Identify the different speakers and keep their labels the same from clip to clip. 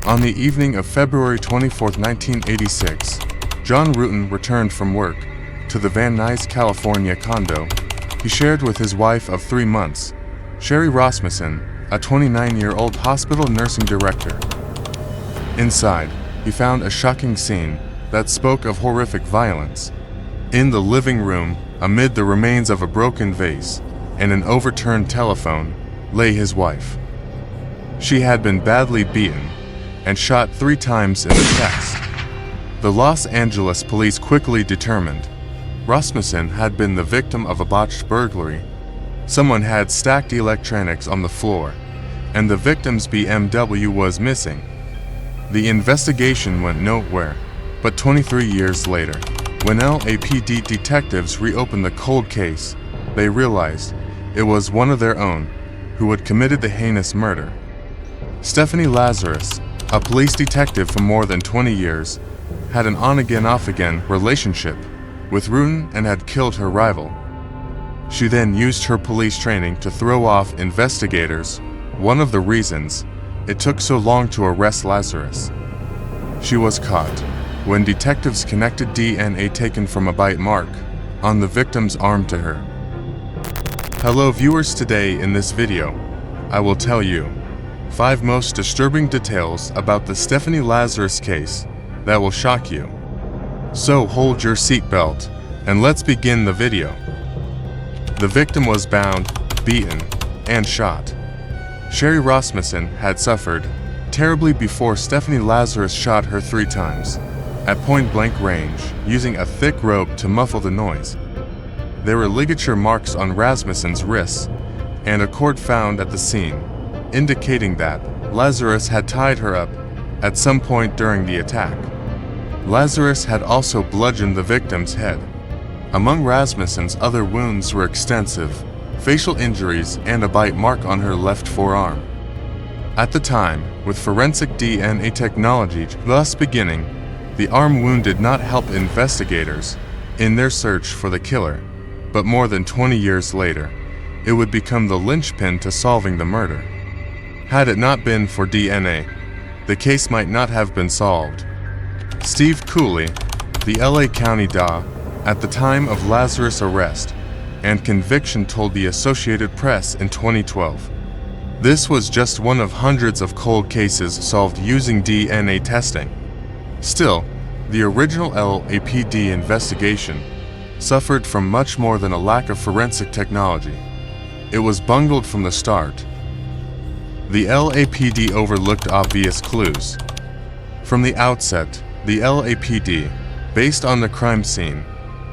Speaker 1: On the evening of February 24, 1986, John Ruetten returned from work to the Van Nuys, California condo he shared with his wife of 3 months, Sherry Rasmussen, a 29-year-old hospital nursing director. Inside, he found a shocking scene that spoke of horrific violence. In the living room, amid the remains of a broken vase and an overturned telephone, lay his wife. She had been badly beaten and shot 3 times in the chest. The Los Angeles police quickly determined Rasmussen had been the victim of a botched burglary. Someone had stacked electronics on the floor, and the victim's BMW was missing. The investigation went nowhere, but 23 years later, when LAPD detectives reopened the cold case, they realized it was one of their own who had committed the heinous murder. Stephanie Lazarus, a police detective for more than 20 years, had an on-again, off-again relationship with Ruetten and had killed her rival. She then used her police training to throw off investigators, one of the reasons it took so long to arrest Lazarus. She was caught when detectives connected DNA taken from a bite mark on the victim's arm to her. Hello viewers, today in this video, I will tell you 5 most disturbing details about the Stephanie Lazarus case that will shock you. So hold your seatbelt and let's begin the video. The victim was bound, beaten, and shot. Sherry Rasmussen had suffered terribly before Stephanie Lazarus shot her 3 times, at point-blank range, using a thick rope to muffle the noise. There were ligature marks on Rasmussen's wrists, and a cord found at the scene, indicating that Lazarus had tied her up at some point during the attack. Lazarus had also bludgeoned the victim's head. Among Rasmussen's other wounds were extensive facial injuries and a bite mark on her left forearm. At the time, with forensic DNA technology thus beginning, the arm wound did not help investigators in their search for the killer, but more than 20 years later, it would become the linchpin to solving the murder. Had it not been for DNA, the case might not have been solved. Steve Cooley, the LA County DA, at the time of Lazarus' arrest and conviction, told the Associated Press in 2012. This was just one of hundreds of cold cases solved using DNA testing. Still, the original LAPD investigation suffered from much more than a lack of forensic technology. It was bungled from the start. The LAPD overlooked obvious clues. From the outset, the LAPD, based on the crime scene,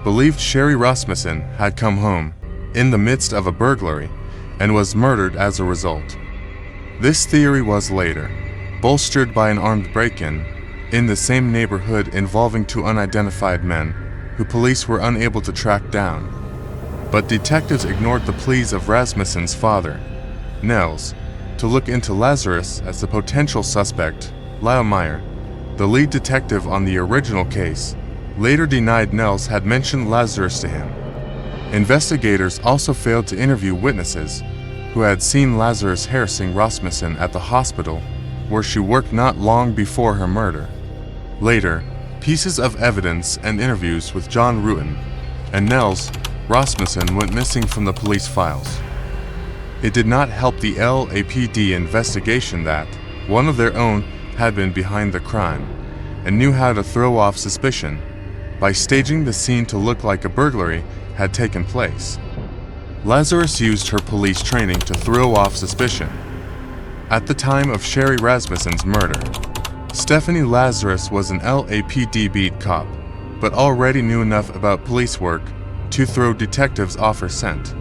Speaker 1: believed Sherry Rasmussen had come home in the midst of a burglary and was murdered as a result. This theory was later bolstered by an armed break-in in the same neighborhood involving 2 unidentified men who police were unable to track down. But detectives ignored the pleas of Rasmussen's father, Nels, to look into Lazarus as the potential suspect. Lyle Meyer, the lead detective on the original case, later denied Nels had mentioned Lazarus to him. Investigators also failed to interview witnesses who had seen Lazarus harassing Rasmussen at the hospital where she worked not long before her murder. Later, pieces of evidence and interviews with John Ruetten and Nels Rasmussen went missing from the police files. It did not help the LAPD investigation that one of their own had been behind the crime and knew how to throw off suspicion by staging the scene to look like a burglary had taken place. Lazarus used her police training to throw off suspicion. At the time of Sherry Rasmussen's murder, Stephanie Lazarus was an LAPD beat cop, but already knew enough about police work to throw detectives off her scent.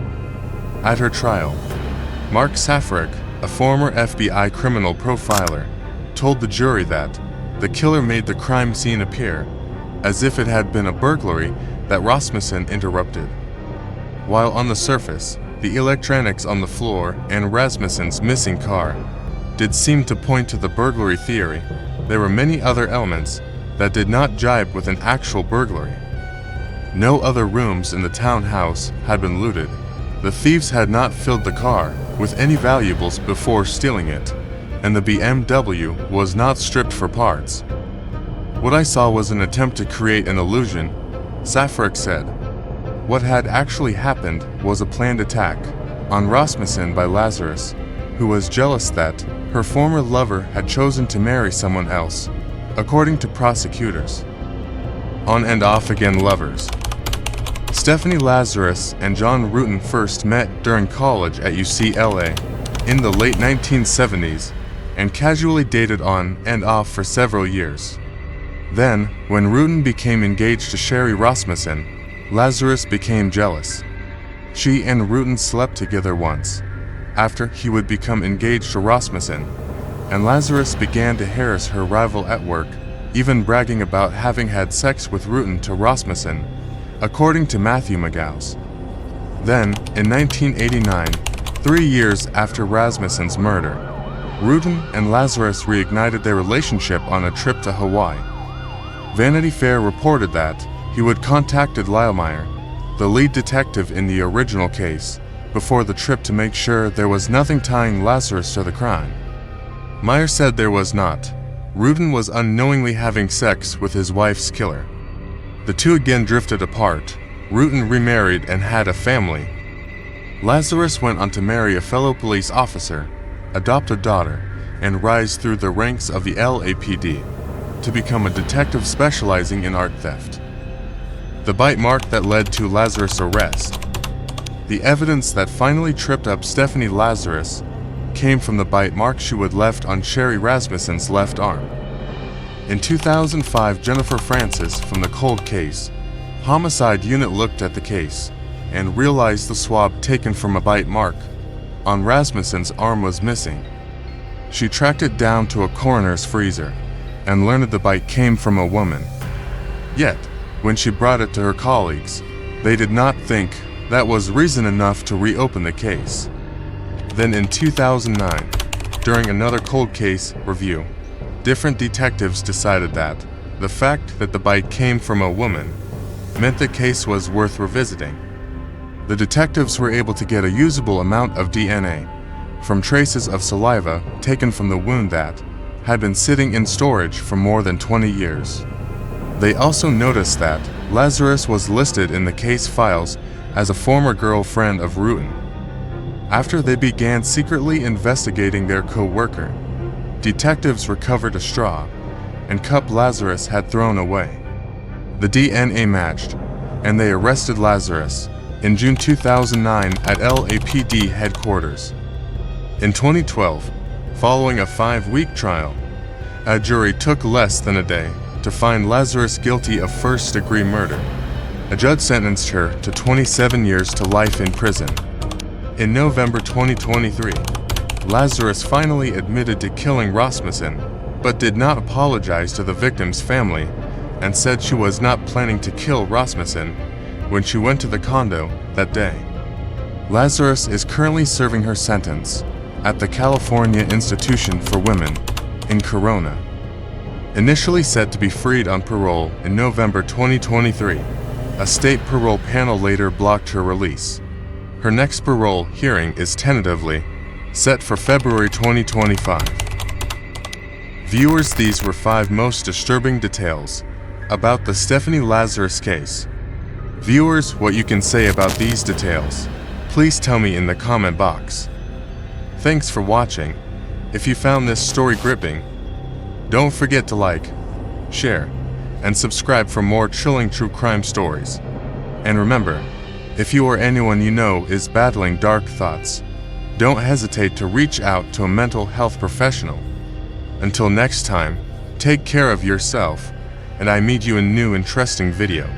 Speaker 1: At her trial, Mark Safaric, a former FBI criminal profiler, told the jury that the killer made the crime scene appear as if it had been a burglary that Rasmussen interrupted. While on the surface, the electronics on the floor and Rasmussen's missing car did seem to point to the burglary theory, there were many other elements that did not jibe with an actual burglary. No other rooms in the townhouse had been looted. The thieves had not filled the car with any valuables before stealing it. and the BMW was not stripped for parts. What I saw was an attempt to create an illusion, Safaric said. What had actually happened was a planned attack on Rasmussen by Lazarus, who was jealous that her former lover had chosen to marry someone else, according to prosecutors. On and off again lovers. Stephanie Lazarus and John Ruetten first met during college at UCLA in the late 1970s and casually dated on and off for several years. Then, when Ruetten became engaged to Sherry Rasmussen, Lazarus became jealous. She and Ruetten slept together once, after he would become engaged to Rasmussen, and Lazarus began to harass her rival at work, even bragging about having had sex with Ruetten to Rasmussen, according to Matthew McGows. Then, in 1989, 3 years after Rasmussen's murder, Ruetten and Lazarus reignited their relationship on a trip to Hawaii. Vanity Fair reported that he would contacted Lylemeyer, the lead detective in the original case, before the trip to make sure there was nothing tying Lazarus to the crime. Meyer said there was not. Ruetten was unknowingly having sex with his wife's killer. The two again drifted apart. Ruetten remarried and had a family. Lazarus went on to marry a fellow police officer, adopt a daughter, and rise through the ranks of the LAPD to become a detective specializing in art theft. The bite mark that led to Lazarus' arrest. The evidence that finally tripped up Stephanie Lazarus came from the bite mark she would left on Sherry Rasmussen's left arm. In 2005, Jennifer Francis from the Cold Case Homicide Unit looked at the case and realized the swab taken from a bite mark on Rasmussen's arm was missing. She tracked it down to a coroner's freezer and learned the bite came from a woman. Yet, when she brought it to her colleagues, they did not think that was reason enough to reopen the case. Then in 2009, during another cold case review, different detectives decided that the fact that the bite came from a woman meant the case was worth revisiting. The detectives were able to get a usable amount of DNA from traces of saliva taken from the wound that had been sitting in storage for more than 20 years. They also noticed that Lazarus was listed in the case files as a former girlfriend of Ruetten. After they began secretly investigating their co-worker, detectives recovered a straw and cup Lazarus had thrown away. The DNA matched, and they arrested Lazarus in June 2009 at LAPD headquarters. In 2012, following a 5-week trial, a jury took less than a day to find Lazarus guilty of first-degree murder. A judge sentenced her to 27 years to life in prison. In November 2023, Lazarus finally admitted to killing Rasmussen, but did not apologize to the victim's family and said she was not planning to kill Rasmussen when she went to the condo that day. Lazarus is currently serving her sentence at the California Institution for Women in Corona. Initially set to be freed on parole in November 2023, a state parole panel later blocked her release. Her next parole hearing is tentatively set for February 2025. Viewers, these were 5 most disturbing details about the Stephanie Lazarus case. Viewers, what you can say about these details, please tell me in the comment box. Thanks for watching. If you found this story gripping, don't forget to like, share, and subscribe for more chilling true crime stories. And remember, if you or anyone you know is battling dark thoughts, don't hesitate to reach out to a mental health professional. Until next time, take care of yourself, and I meet you in a new interesting video.